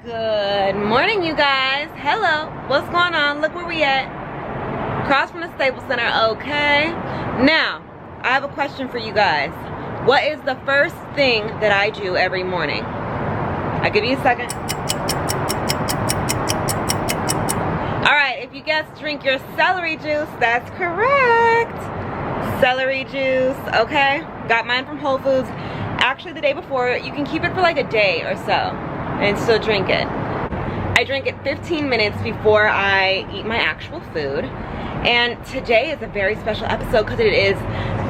Good morning, you guys. Hello, what's going on? Look where we at. Across from the Staples Center. Okay, now I have a question for you guys. What is the first thing that I do every morning? I'll give you a second. Alright, if you guys drink your celery juice, that's correct. Celery juice, okay? Got mine from Whole Foods. Actually, the day before, you can keep it for like a day or so and still drink it. I drink it 15 minutes before I eat my actual food. And today is a very special episode because it is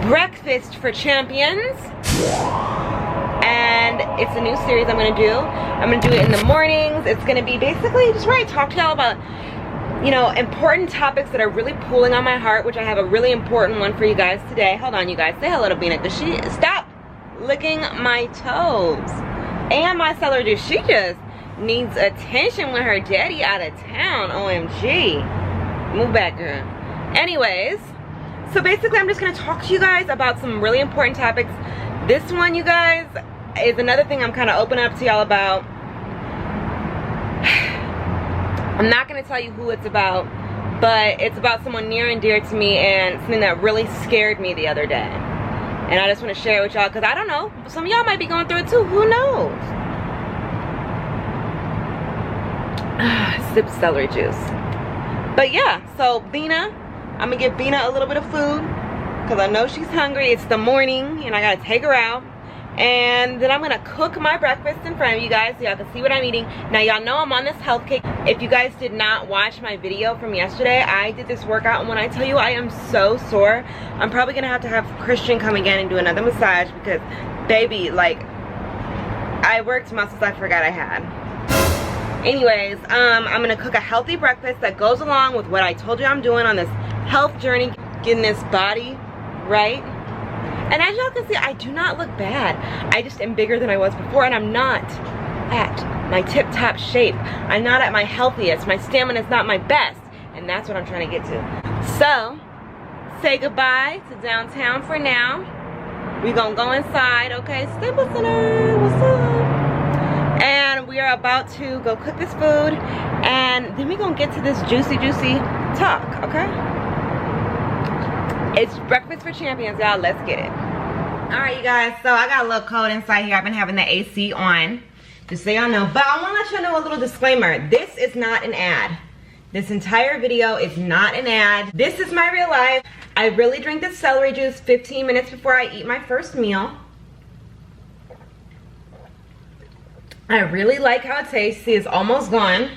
Breakfast for Champions. And it's a new series I'm gonna do. I'm gonna do it in the mornings. It's gonna be basically just where I talk to y'all about, you know, important topics that are really pulling on my heart, which I have a really important one for you guys today. Hold on, you guys. Say hello to Bina, because she, stop licking my toes. And my celery juice, she just needs attention with her daddy out of town. OMG. Move back, girl. Anyways, so basically I'm just gonna talk to you guys about some really important topics. This one, you guys, is another thing I'm kind of opening up to y'all about. I'm not gonna tell you who it's about, but it's about someone near and dear to me and something that really scared me the other day. And I just want to share it with y'all because I don't know, some of y'all might be going through it too. Who knows? Sip celery juice. But yeah, so Bina, I'm gonna give Bina a little bit of food because I know she's hungry. It's the morning and I gotta take her out. And then I'm gonna cook my breakfast in front of you guys so y'all can see what I'm eating. Now y'all know I'm on this health kick. If you guys did not watch my video from yesterday, I did this workout, and when I tell you I am so sore, I'm probably gonna have to have Christian come again and do another massage because, baby, like, I worked muscles I forgot I had. Anyways, I'm gonna cook a healthy breakfast that goes along with what I told you I'm doing on this health journey, getting this body right. And as y'all can see, I do not look bad. I just am bigger than I was before, and I'm not at my tip-top shape. I'm not at my healthiest. My stamina is not my best, and that's what I'm trying to get to. So, say goodbye to downtown for now. We're gonna go inside, okay? Staples Center, what's up? And we are about to go cook this food, and then we're gonna get to this juicy talk, okay? It's Breakfast for Champions, y'all. Let's get it. Alright, you guys, so I got a little cold inside here. I've been having the AC on, just so y'all know. But I want to let y'all know a little disclaimer. This is not an ad. This entire video is not an ad. This is my real life. I really drink this celery juice 15 minutes before I eat my first meal. I really like how it tastes. See, it's almost gone.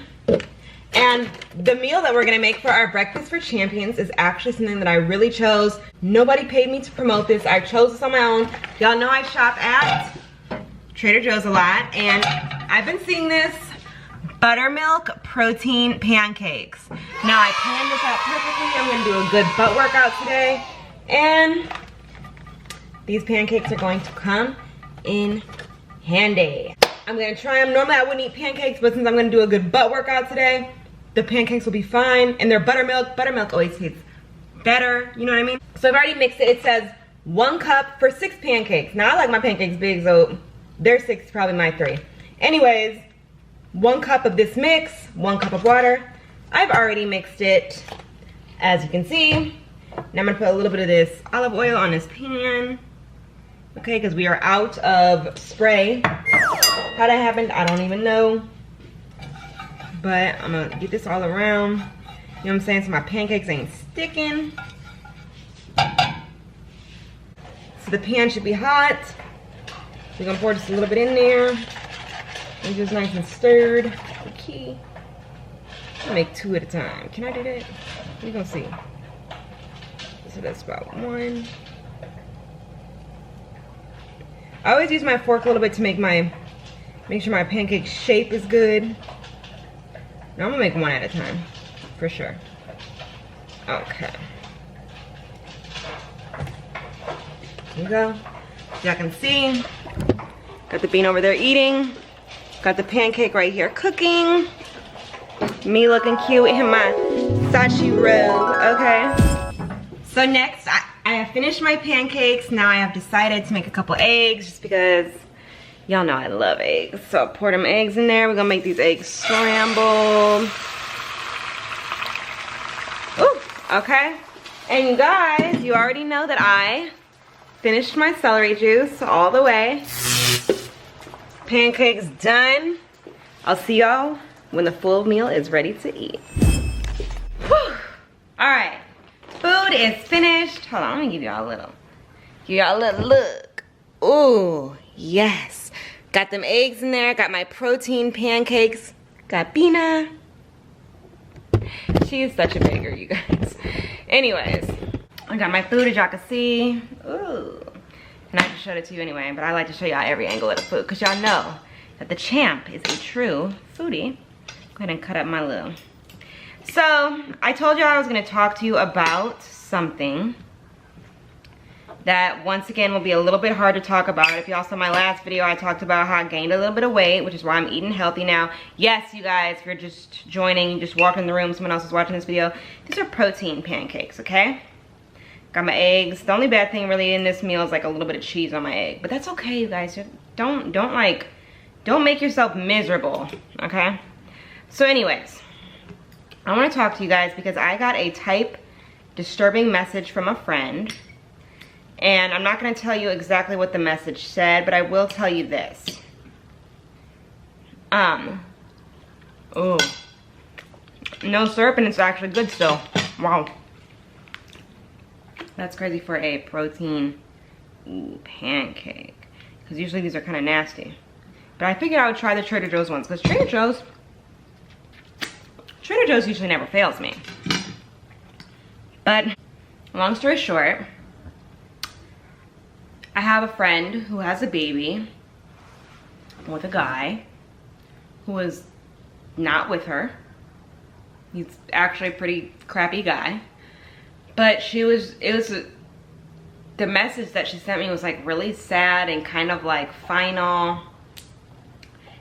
And the meal that we're gonna make for our Breakfast for Champions is actually something that I really chose. Nobody paid me to promote this. I chose this on my own. Y'all know I shop at Trader Joe's a lot, and I've been seeing this buttermilk protein pancakes. Now I planned this out perfectly. I'm gonna do a good butt workout today, and these pancakes are going to come in handy. I'm gonna try them. Normally I wouldn't eat pancakes, but since I'm gonna do a good butt workout today, the pancakes will be fine. And they're buttermilk. Buttermilk always tastes better, you know what I mean? So I've already mixed it. It says 1 cup for 6 pancakes. Now I like my pancakes big, so their 6 is probably my 3. Anyways, 1 cup of this mix, 1 cup of water. I've already mixed it, as you can see. Now I'm gonna put a little bit of this olive oil on this pan. Okay, because we are out of spray. How that happened, I don't even know. But I'm gonna get this all around. You know what I'm saying? So my pancakes ain't sticking. So the pan should be hot. We're gonna pour just a little bit in there. It's just nice and stirred. Okay. I'll make 2 at a time. Can I do that? We're gonna see. So that's about 1. I always use my fork a little bit to make sure my pancake shape is good. Now I'm gonna make 1 at a time, for sure. Okay. Here we go. Y'all can see. Got the bean over there eating. Got the pancake right here cooking. Me looking cute in my Sachi robe, okay? So next, I have finished my pancakes. Now I have decided to make a couple eggs just because Y'all know I love eggs. So I pour them eggs in there. We're gonna make these eggs scrambled. Ooh, okay. And you guys, you already know that I finished my celery juice all the way. Pancakes done. I'll see y'all when the full meal is ready to eat. Whew. All right, food is finished. Hold on, let me give y'all a little look. Ooh, yes. Got them eggs in there, got my protein pancakes. Got Bina. She is such a baker, you guys. Anyways, I got my food as y'all can see. Ooh. And I just showed it to you anyway, but I like to show y'all every angle of the food because y'all know that the champ is a true foodie. Go ahead and cut up my little. So, I told y'all I was gonna talk to you about something that once again will be a little bit hard to talk about. If y'all saw my last video, I talked about how I gained a little bit of weight, which is why I'm eating healthy now. Yes, you guys, if you're just joining, just walking in the room, someone else is watching this video, these are protein pancakes, okay? Got my eggs. The only bad thing really in this meal is like a little bit of cheese on my egg, but that's okay, you guys. Don't make yourself miserable, okay? So anyways, I want to talk to you guys because I got a disturbing message from a friend, and I'm not going to tell you exactly what the message said, but I will tell you this. Oh, no syrup, and it's actually good still. Wow. That's crazy for a protein pancake, because usually these are kind of nasty. But I figured I would try the Trader Joe's ones, because Trader Joe's usually never fails me. But long story short, I have a friend who has a baby with a guy who is not with her. He's actually a pretty crappy guy. But the message that she sent me was like really sad and kind of like final.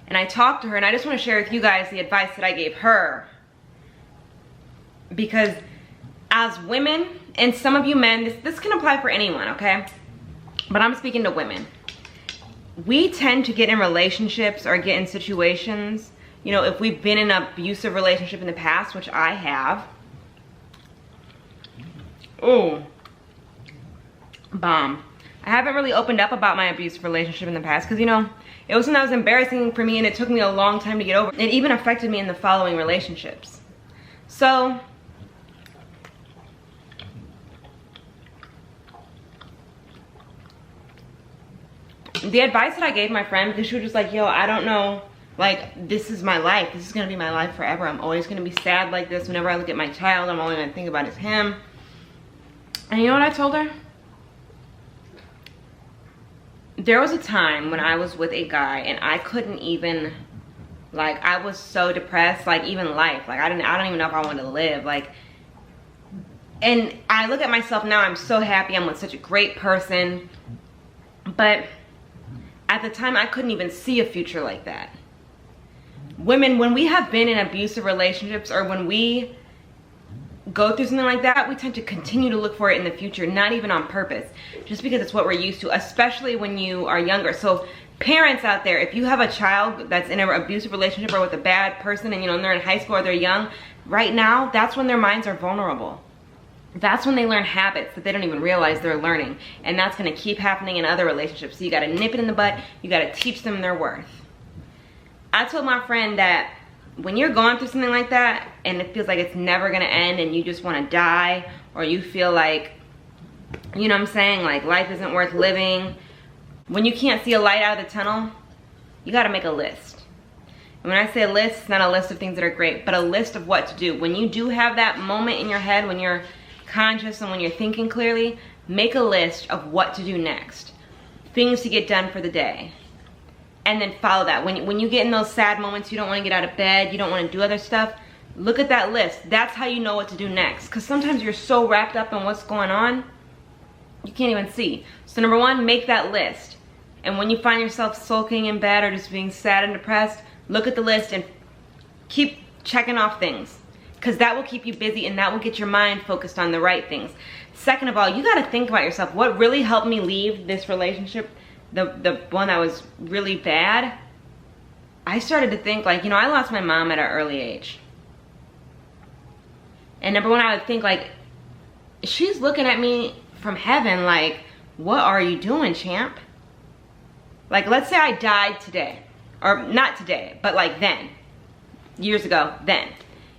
And I talked to her, and I just want to share with you guys the advice that I gave her. Because as women, and some of you men, this can apply for anyone, okay? But I'm speaking to women. We tend to get in relationships or get in situations, you know, if we've been in an abusive relationship in the past, which I have. Oh, bomb. I haven't really opened up about my abusive relationship in the past because, you know, it was something that was embarrassing for me, and it took me a long time to get over. It even affected me in the following relationships. So, the advice that I gave my friend, because she was just like, yo, I don't know, like, this is my life. This is going to be my life forever. I'm always going to be sad like this. Whenever I look at my child, I'm only going to think about is him. And you know what I told her? There was a time when I was with a guy and I couldn't even, like, I was so depressed, like, even life. Like, I don't even know if I wanted to live. Like, and I look at myself now, I'm so happy. I'm with such a great person. But at the time, I couldn't even see a future like that. Women, when we have been in abusive relationships, or when we go through something like that, we tend to continue to look for it in the future, not even on purpose, just because it's what we're used to, especially when you are younger. So parents out there, if you have a child that's in an abusive relationship or with a bad person, and you know, they're in high school or they're young, right now, that's when their minds are vulnerable. That's when they learn habits that they don't even realize they're learning. And that's gonna keep happening in other relationships. So you gotta nip it in the butt, you gotta teach them their worth. I told my friend that when you're going through something like that and it feels like it's never gonna end and you just wanna die, or you feel like, you know what I'm saying, like life isn't worth living, when you can't see a light out of the tunnel, you gotta make a list. And when I say a list, it's not a list of things that are great, but a list of what to do. When you do have that moment in your head, when you're conscious and when you're thinking clearly, make a list of what to do next. Things to get done for the day. And then follow that. When you get in those sad moments, you don't want to get out of bed, you don't want to do other stuff, look at that list. That's how you know what to do next. Because sometimes you're so wrapped up in what's going on, you can't even see. So number one, make that list. And when you find yourself sulking in bed or just being sad and depressed, look at the list and keep checking off things. Because that will keep you busy and that will get your mind focused on the right things. Second of all, you got to think about yourself. What really helped me leave this relationship the one that was really bad, I started to think like, you know, I lost my mom at an early age. And number one, I would think like, she's looking at me from heaven like, what are you doing, champ? Like, let's say I died today. Or not today, but like then. Years ago, then.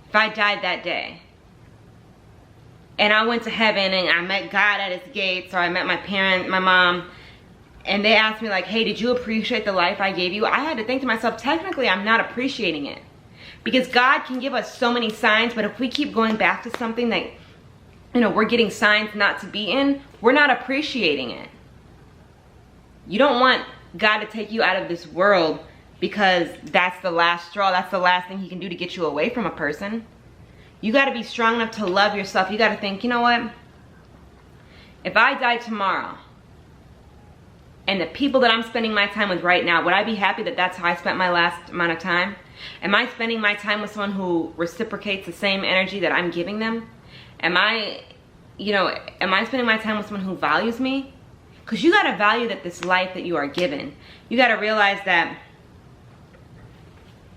If I died that day. And I went to heaven and I met God at his gates, or I met my parent, my mom, and they asked me like, hey, did you appreciate the life I gave you? I had to think to myself, technically I'm not appreciating it. Because God can give us so many signs, but if we keep going back to something that, you know, we're getting signs not to be in, we're not appreciating it. You don't want God to take you out of this world because that's the last straw, that's the last thing he can do to get you away from a person. You gotta be strong enough to love yourself. You gotta think, you know what? If I die tomorrow, and the people that I'm spending my time with right now, would I be happy that that's how I spent my last amount of time? Am I spending my time with someone who reciprocates the same energy that I'm giving them? Am I spending my time with someone who values me? Because you gotta value that this life that you are given. You gotta realize that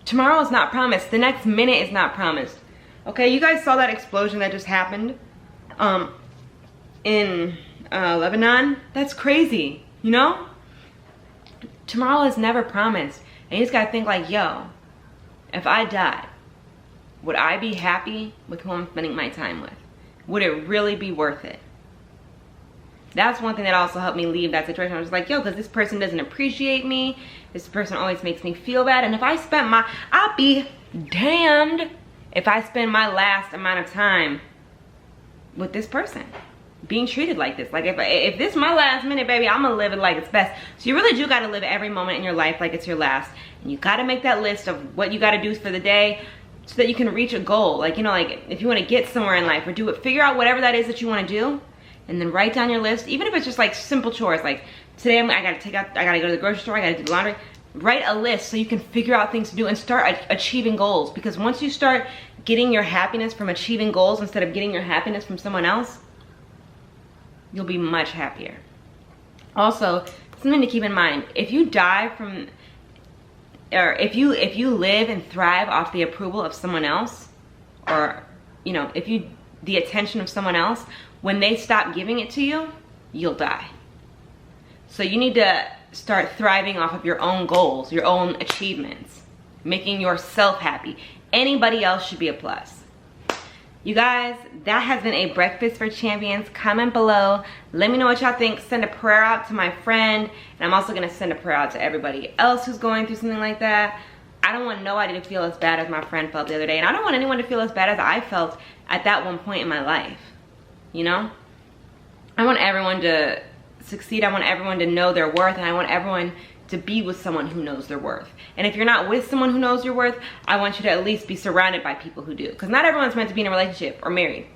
tomorrow is not promised. The next minute is not promised. Okay, you guys saw that explosion that just happened in Lebanon? That's crazy, you know? Tomorrow is never promised. And you just gotta think like, yo, if I died, would I be happy with who I'm spending my time with? Would it really be worth it? That's one thing that also helped me leave that situation. I was like, yo, because this person doesn't appreciate me. This person always makes me feel bad. And if I spent I'll be damned if I spend my last amount of time with this person being treated like this. Like if this is my last minute, baby, I'm gonna live it like it's best. So you really do gotta live every moment in your life like it's your last. And you gotta make that list of what you gotta do for the day so that you can reach a goal. Like, you know, like if you wanna get somewhere in life or do it, figure out whatever that is that you wanna do, and then write down your list. Even if it's just like simple chores, like today I gotta go to the grocery store, I gotta do the laundry. Write a list so you can figure out things to do and start achieving goals. Because once you start getting your happiness from achieving goals instead of getting your happiness from someone else, you'll be much happier. Also, something to keep in mind, if you die from, or if you live and thrive off the approval of someone else, or, you know, the attention of someone else, when they stop giving it to you, you'll die. So you need to start thriving off of your own goals, your own achievements, making yourself happy. Anybody else should be a plus. You guys, that has been a Breakfast for Champions. Comment below. Let me know what y'all think. Send a prayer out to my friend. And I'm also going to send a prayer out to everybody else who's going through something like that. I don't want nobody to feel as bad as my friend felt the other day. And I don't want anyone to feel as bad as I felt at that one point in my life. You know? I want everyone to succeed. I want everyone to know their worth. And I want everyone to be with someone who knows their worth. And if you're not with someone who knows your worth, I want you to at least be surrounded by people who do. Because not everyone's meant to be in a relationship or married.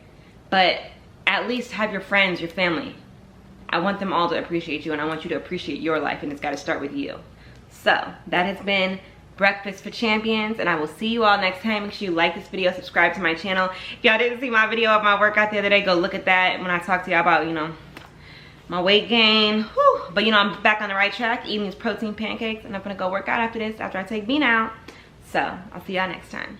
But at least have your friends, your family. I want them all to appreciate you, and I want you to appreciate your life, and it's got to start with you. So that has been Breakfast for Champions, and I will see you all next time. Make sure you like this video, subscribe to my channel. If y'all didn't see my video of my workout the other day, go look at that when I talked to y'all about, you know, my weight gain. Whew. But you know, I'm back on the right track, eating these protein pancakes, and I'm gonna go work out after this, after I take Bean out. So I'll see y'all next time.